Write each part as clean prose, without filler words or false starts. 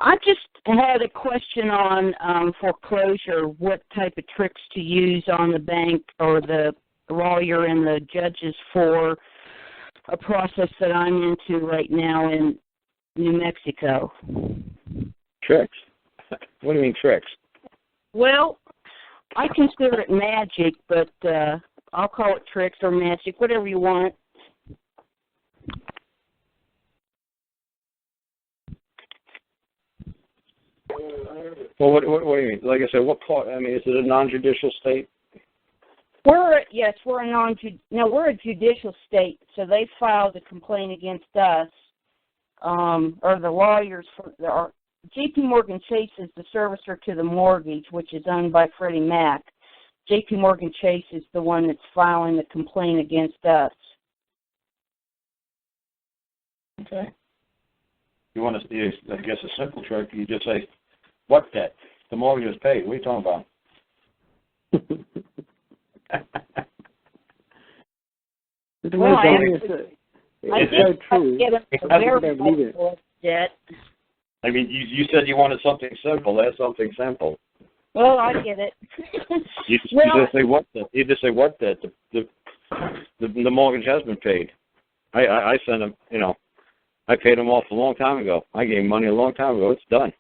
I just had a question on foreclosure, what type of tricks to use on the bank or the lawyer and the judges for a process that I'm into right now in New Mexico. Tricks? What do you mean tricks? Well, I consider it magic, but I'll call it tricks or magic, whatever you want. Well, what do you mean? Like I said, what part? I mean, is it a non-judicial state? We're a judicial state, so they filed a complaint against us, or the lawyers. J.P. Morgan Chase is the servicer to the mortgage, which is owned by Freddie Mac. J.P. Morgan Chase is the one that's filing the complaint against us. Okay. You want to see, I guess, a simple trick, you just say, what debt? The mortgage is paid. What are you talking about? Well, it's so true. Debt. I mean, you said you wanted something simple. That's something simple. Well, I get it. You just say what debt? You just say what debt? The mortgage has been paid. I sent them. I paid them off a long time ago. I gave money a long time ago. It's done.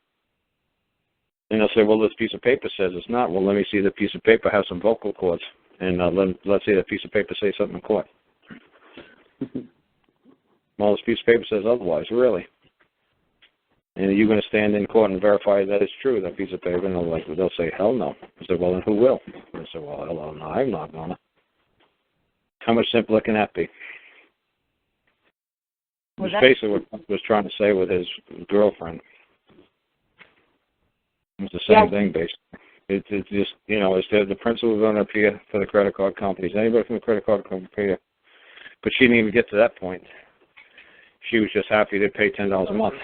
And they'll say, well, this piece of paper says it's not. Well, let me see the piece of paper have some vocal cords, and let's see the piece of paper say something in court. Well, this piece of paper says otherwise, really. And are you going to stand in court and verify that it's true, that piece of paper? And they'll say, hell no. I said, well, then who will? I said, well, hell no, I'm not going to. How much simpler can that be? That's basically what I was trying to say with his girlfriend. It's the same thing, basically. It's just, it's the principal going to appear for the credit card companies. Anybody from the credit card company appear. But she didn't even get to that point. She was just happy to pay $10 a month.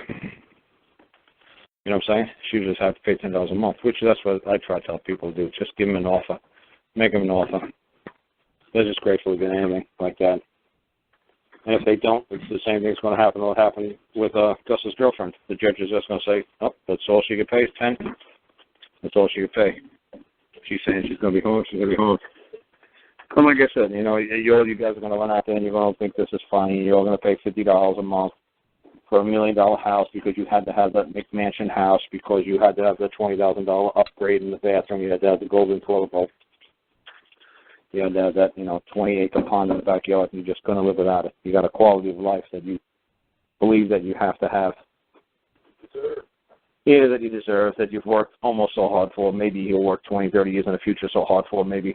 You know what I'm saying? She was just happy to pay $10 a month, which that's what I try to tell people to do. Just give them an offer. Make them an offer. They're just grateful to get anything like that. And if they don't, it's the same thing's going to happen. It'll happen with Gus's girlfriend. The judge is just going to say, oh, that's all she could pay is $10. That's all she could pay. She's saying she's going to be home. She's going to be home. And like I said, you guys are going to run out there and you're going to think this is funny. You're going to pay $50 a month for $1 million house because you had to have that McMansion house, because you had to have the $20,000 upgrade in the bathroom. You had to have the golden toilet bowl. You had to have that, 20-acre pond in the backyard, and you're just going to live without it. You got a quality of life that you believe that you have to have. Either that you deserve, that you've worked almost so hard for. Maybe you'll work 20, 30 years in the future so hard for, maybe.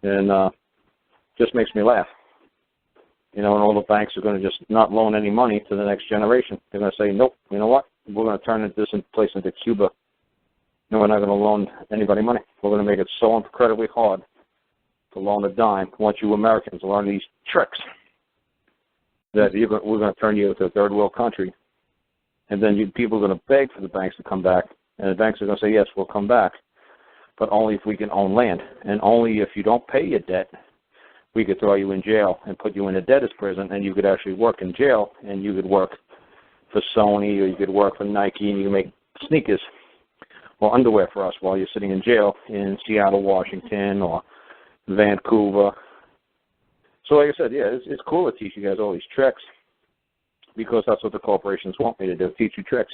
And just makes me laugh. And all the banks are going to just not loan any money to the next generation. They're going to say, nope, you know what? We're going to turn this place into Cuba. No, we're not going to loan anybody money. We're going to make it so incredibly hard to loan a dime. Once you Americans learn these tricks, that we're going to turn you into a third world country. And then people are going to beg for the banks to come back. And the banks are going to say, yes, we'll come back, but only if we can own land. And only if you don't pay your debt, we could throw you in jail and put you in a debtor's prison, and you could actually work in jail, and you could work for Sony, or you could work for Nike, and you could make sneakers or underwear for us while you're sitting in jail in Seattle, Washington, or Vancouver. So like I said, yeah, it's cool to teach you guys all these tricks, because that's what the corporations want me to do, teach you tricks.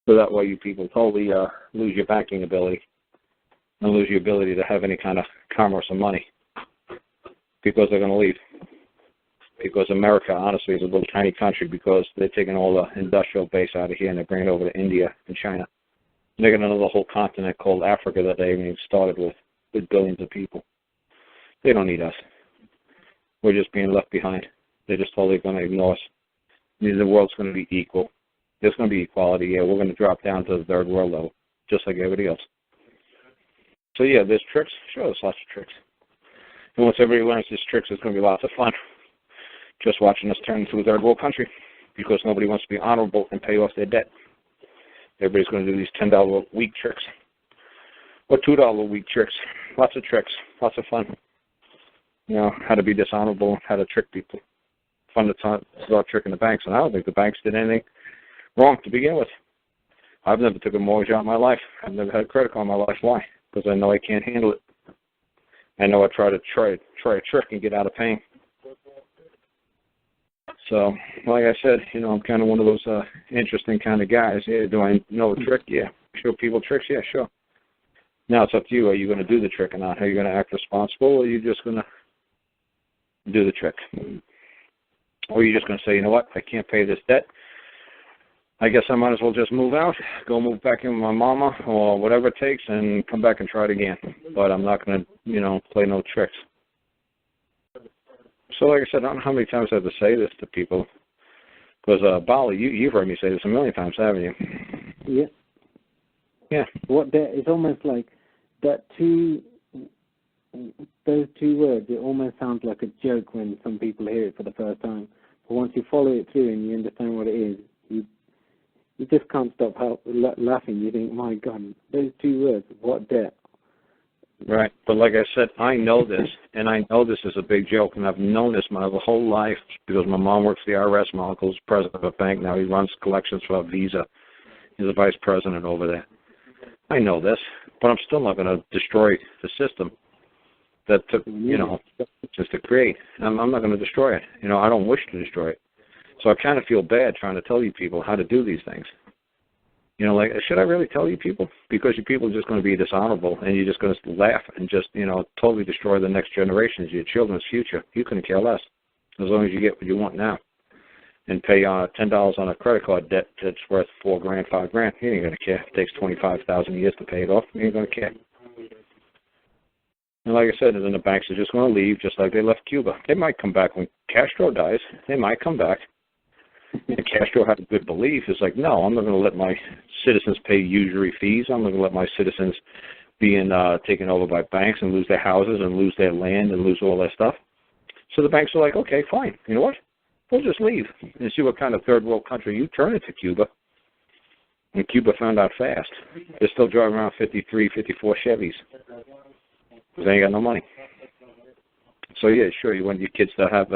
So that way you people totally lose your banking ability and lose your ability to have any kind of commerce or money, because they're going to leave. Because America, honestly, is a little tiny country, because they're taking all the industrial base out of here and they're bringing it over to India and China. And they're got another whole continent called Africa that they haven't even started with billions of people. They don't need us. We're just being left behind. They're just totally going to ignore us. The world's going to be equal. There's going to be equality. Yeah, we're going to drop down to the third world level, just like everybody else. So yeah, there's tricks. Sure, there's lots of tricks. And once everybody learns these tricks, it's going to be lots of fun. Just watching us turn into a third world country, because nobody wants to be honorable and pay off their debt. Everybody's going to do these $10 a week tricks, or $2 a week tricks. Lots of tricks, lots of fun. How to be dishonorable, how to trick people. Fun to start tricking the banks. And I don't think the banks did anything Wrong to begin with. I've never took a mortgage out in my life. I've never had a credit card in my life. Why? Because I know I can't handle it. I know I try a trick and get out of pain. So, like I said, I'm kind of one of those interesting kind of guys. Yeah, do I know a trick? Yeah. Show people tricks? Yeah, sure. Now it's up to you. Are you going to do the trick or not? Are you going to act responsible, or are you just going to do the trick? Or are you just going to say, you know what, I can't pay this debt. I guess I might as well just move out, go move back in with my mama or whatever it takes and come back and try it again. But I'm not going to, play no tricks. So like I said, I don't know how many times I have to say this to people. Because, Bali, you've heard me say this a million times, haven't you? Yeah. Yeah. It's almost like those two words, it almost sounds like a joke when some people hear it for the first time. But once you follow it through and you understand what it is, you just can't stop laughing. You think, my God, those two words, what debt? Right. But like I said, I know this, and I know this is a big joke, and I've known this my whole life because my mom works for the IRS. My uncle's president of a bank now. He runs collections for Visa. He's a vice president over there. I know this, but I'm still not going to destroy the system that took, just to create. I'm not going to destroy it. I don't wish to destroy it. So I kind of feel bad trying to tell you people how to do these things. Should I really tell you people? Because you people are just going to be dishonorable, and you're just going to laugh and just, totally destroy the next generations, your children's future. You couldn't care less, as long as you get what you want now. And pay $10 on a credit card debt that's worth $4,000, $5,000. You ain't going to care. It takes 25,000 years to pay it off. You ain't going to care. And like I said, then the banks are just going to leave, just like they left Cuba. They might come back when Castro dies. They might come back. And Castro had a good belief. It's like, no, I'm not going to let my citizens pay usury fees. I'm not going to let my citizens be taken over by banks and lose their houses and lose their land and lose all their stuff. So the banks are like, okay, fine. You know what? We'll just leave and see what kind of third world country you turn into, Cuba. And Cuba found out fast. They're still driving around 53, 54 Chevys because they ain't got no money. So, yeah, sure, you want your kids to have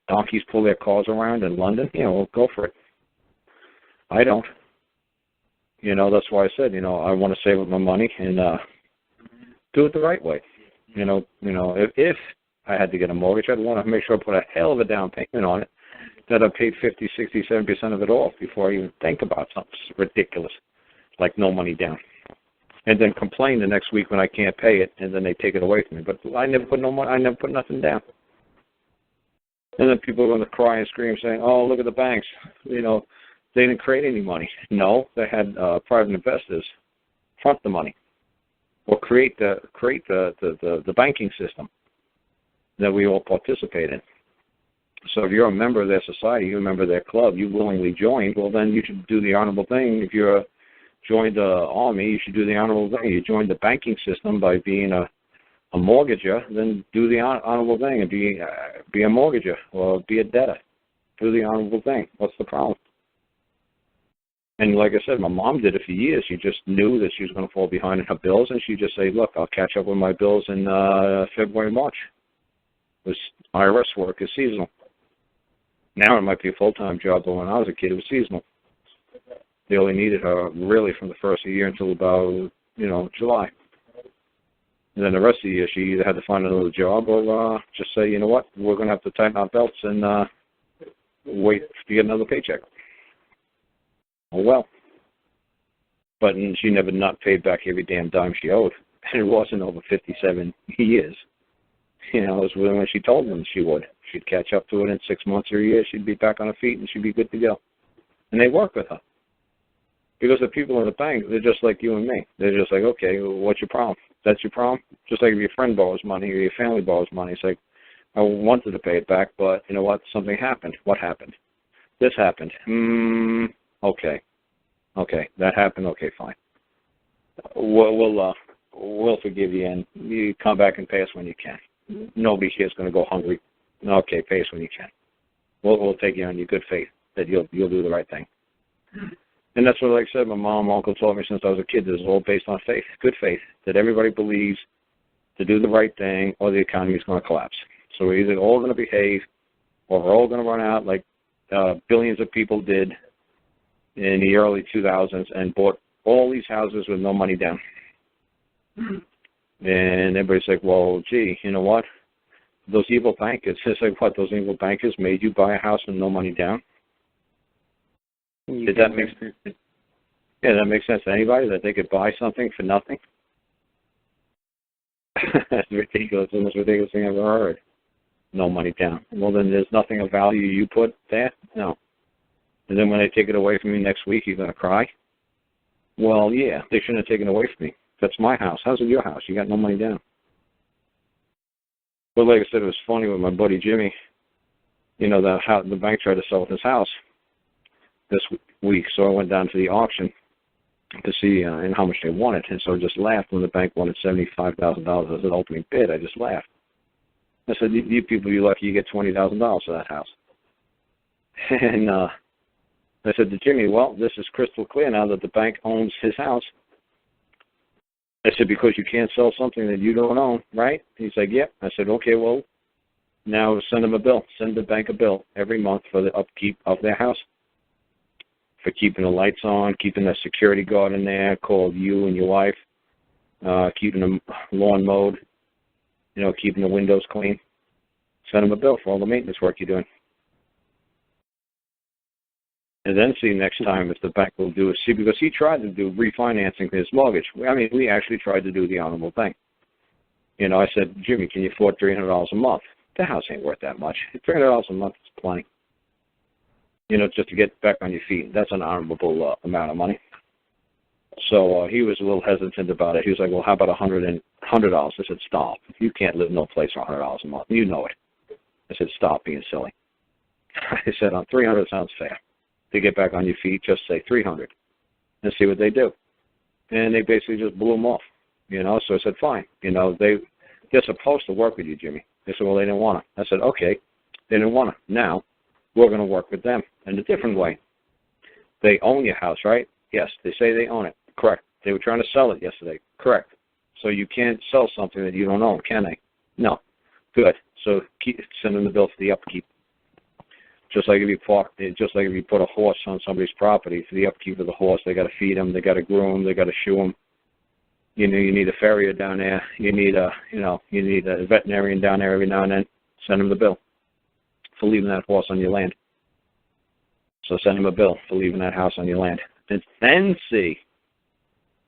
donkeys pull their cars around in London? Well, go for it. I don't. That's why I said, I want to save up my money and do it the right way. If I had to get a mortgage, I'd want to make sure I put a hell of a down payment on it, that I paid 50, 60, 70% of it off before I even think about something ridiculous, like no money down. And then complain the next week when I can't pay it, and then they take it away from me. But I never put no money, I never put nothing down. And then people are going to cry and scream saying, oh, look at the banks. They didn't create any money. No, they had private investors front the money or create the banking system that we all participate in. So if you're a member of their society, you're a member of their club, you willingly joined, well, then you should do the honorable thing. If you're joined the army, you should do the honorable thing. You joined the banking system by being a mortgager, then do the honorable thing and be a mortgager or be a debtor. Do the honorable thing. What's the problem? And like I said, my mom did it for years. She just knew that she was going to fall behind in her bills, and she'd just say, look, I'll catch up with my bills in February, March. This IRS work is seasonal. Now it might be a full-time job, but when I was a kid, it was seasonal. They only needed her really from the first of the year until about, July. And then the rest of the year, she either had to find another job or just say, you know what, we're going to have to tighten our belts and wait to get another paycheck. Oh, well. But she never not paid back every damn dime she owed. And it wasn't over 57 years. It was when she told them she would. She'd catch up to it in 6 months or a year. She'd be back on her feet and she'd be good to go. And they work with her. Because the people in the bank, they're just like you and me. They're just like, okay, what's your problem? That's your problem? Just like if your friend borrows money or your family borrows money, it's like, I wanted to pay it back, but you know what? Something happened. What happened? This happened. Okay. Okay, that happened. Okay, fine. We'll forgive you, and you come back and pay us when you can. Nobody here is going to go hungry. Okay, pay us when you can. We'll take you on your good faith that you'll do the right thing. And that's what, like I said, my mom and uncle told me since I was a kid. This is all based on faith, good faith, that everybody believes to do the right thing or the economy is going to collapse. So we're either all going to behave or we're all going to run out like billions of people did in the early 2000s and bought all these houses with no money down. And everybody's like, well, gee, you know what? Those evil bankers, it's like, what, those evil bankers made you buy a house with no money down? Did that make sense? Yeah, that makes sense to anybody, that they could buy something for nothing? That's ridiculous. It's the most ridiculous thing I've ever heard. No money down. Well, then there's nothing of value you put there? No. And then when they take it away from you next week, you're going to cry? Well, yeah, they shouldn't have taken it away from me. That's my house. How's it your house? You got no money down. But like I said, it was funny with my buddy Jimmy. You know, the bank tried to sell his house this week, so I went down to the auction to see and how much they wanted. And so I just laughed when the bank wanted $75,000 as an opening bid. I just laughed. I said, you people, you're lucky you get $20,000 for that house. And I said to Jimmy, well, this is crystal clear now that the bank owns his house. I said, because you can't sell something that you don't own, right? He's like, yep. I said, okay, well, now send them a bill. Send the bank a bill every month for the upkeep of their house, for keeping the lights on, keeping the security guard in there called you and your wife, keeping the lawn mowed, you know, keeping the windows clean. Send them a bill for all the maintenance work you're doing. And then see next time if the bank will do it. See, because he tried to do refinancing his mortgage. I mean, we actually tried to do the honorable thing. You know, I said, Jimmy, can you afford $300 a month? The house ain't worth that much. $300 a month is plenty. You know, just to get back on your feet. That's an honorable amount of money. So he was a little hesitant about it. He was like, well, how about $100? I said, stop. You can't live no place for $100 a month. You know it. I said, stop being silly. I said, on $300 sounds fair. To get back on your feet, just say $300 and see what they do. And they basically just blew them off, you know. So I said, fine. You know, they're supposed to work with you, Jimmy. They said, well, they didn't want to. I said, okay, they didn't want to. Now we're going to work with them in a different way. They own your house, right? Yes, they say they own it. Correct. They were trying to sell it yesterday. Correct. So you can't sell something that you don't own, can they? No. Good. So send them the bill for the upkeep. Just like if you put a horse on somebody's property, for the upkeep of the horse, they got to feed him, they got to groom, they got to shoe him. You know, you need a farrier down there. You need a veterinarian down there every now and then. Send him the bill for leaving that horse on your land. So send him a bill for leaving that house on your land. And then see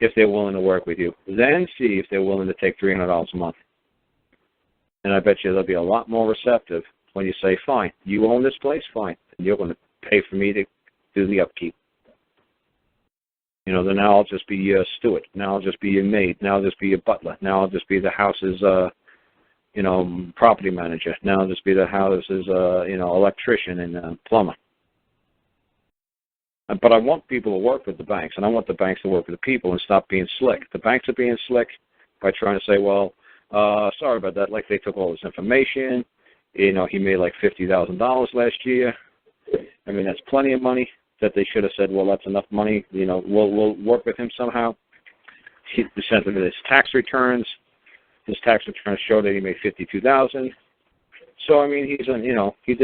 if they're willing to work with you. Then see if they're willing to take $300 a month. And I bet you they'll be a lot more receptive when you say, fine, you own this place, fine, and you're going to pay for me to do the upkeep. You know, then now I'll just be your steward. Now I'll just be your maid. Now I'll just be your butler. Now I'll just be the house's, property manager. Now I'll just be the house's, electrician and plumber. But I want people to work with the banks, and I want the banks to work with the people and stop being slick. The banks are being slick by trying to say, well, sorry about that, like they took all this information. You know, he made like $50,000 last year. I mean, that's plenty of money that they should have said, well, that's enough money. You know, we'll work with him somehow. He sent him his tax returns. His tax returns show that he made $52,000. So, I mean, he did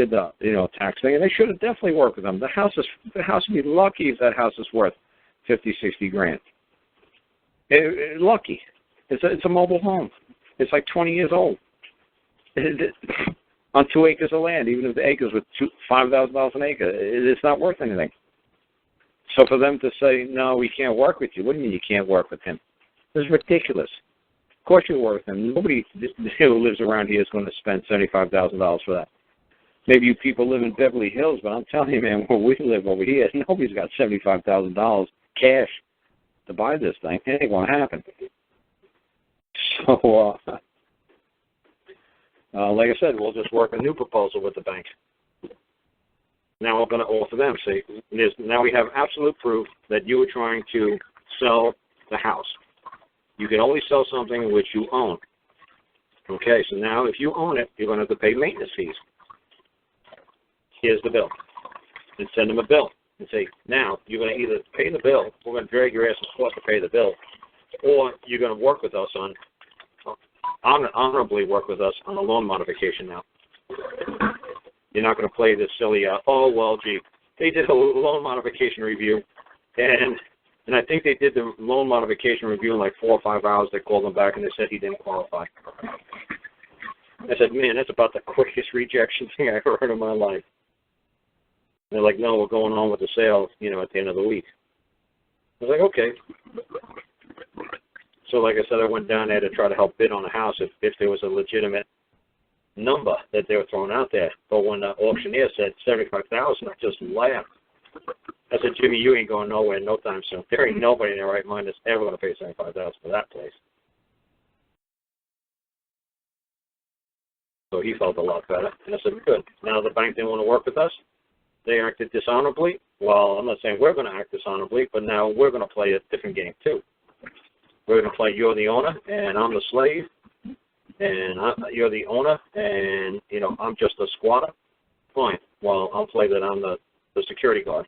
the, tax thing, and they should have definitely worked with him. The house would be lucky if that house is worth $50,000-$60,000. Lucky. It's a mobile home. It's like 20 years old. On 2 acres of land, even if the acre's with $5,000 an acre, it's not worth anything. So for them to say, no, we can't work with you, what do you mean you can't work with him? This is ridiculous. Of course you work with him. Nobody who lives around here is going to spend $75,000 for that. Maybe you people live in Beverly Hills, but I'm telling you, man, where we live over here, nobody's got $75,000 cash to buy this thing. It ain't going to happen. So, like I said, we'll just work a new proposal with the bank. Now we're going to offer them. See, now we have absolute proof that you were trying to sell the house. You can only sell something which you own. Okay, so now if you own it, you're going to have to pay maintenance fees. Here's the bill. And send them a bill. And say, now you're going to either pay the bill, we're going to drag your ass in court to pay the bill, or you're going to work with us honorably work with us on a loan modification now. You're not going to play this silly, they did a loan modification review, And I think they did the loan modification review in like 4 or 5 hours. They called him back and they said he didn't qualify. I said, man, that's about the quickest rejection thing I ever heard in my life. And they're like, no, we're going on with the sale, you know, at the end of the week. I was like, okay. So like I said, I went down there to try to help bid on the house if there was a legitimate number that they were throwing out there. But when the auctioneer said $75,000, I just laughed. I said, Jimmy, you ain't going nowhere no time soon. There ain't nobody in their right mind that's ever going to pay $75,000 for that place. So he felt a lot better. And I said, good. Now the bank didn't want to work with us. They acted dishonorably. Well, I'm not saying we're going to act dishonorably, but now we're going to play a different game too. We're going to play you're the owner and I'm the slave, and you're the owner and, you know, I'm just a squatter. Fine. Well, I'll play that I'm the security guard.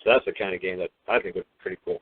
So that's the kind of game that I think is pretty cool.